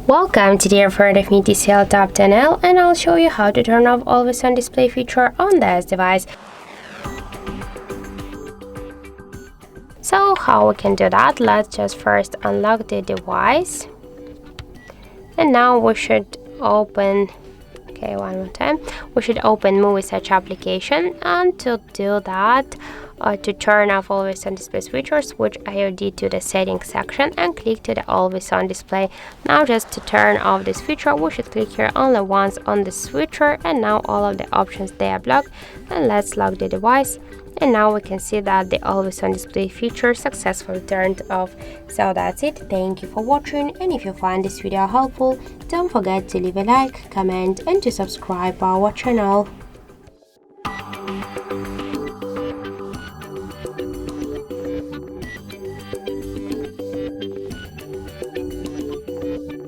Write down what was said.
Welcome to the part of me TCL Top channel, and I'll show you how to turn off always on display feature on this device. So how we can do that? Let's just first unlock the device, and now we should open one more time. We should open Muviz Edge application, and to do that, to turn off always on display features, switch IOD to the settings section and click to the always on display. Now just to turn off this feature, we should click here only once on the switcher, and now all of the options they are blocked. And let's lock the device, and now we can see that the always on display feature successfully turned off. So that's it. Thank you for watching, and if you find this video helpful, don't forget to leave a like, comment and to subscribe our channel.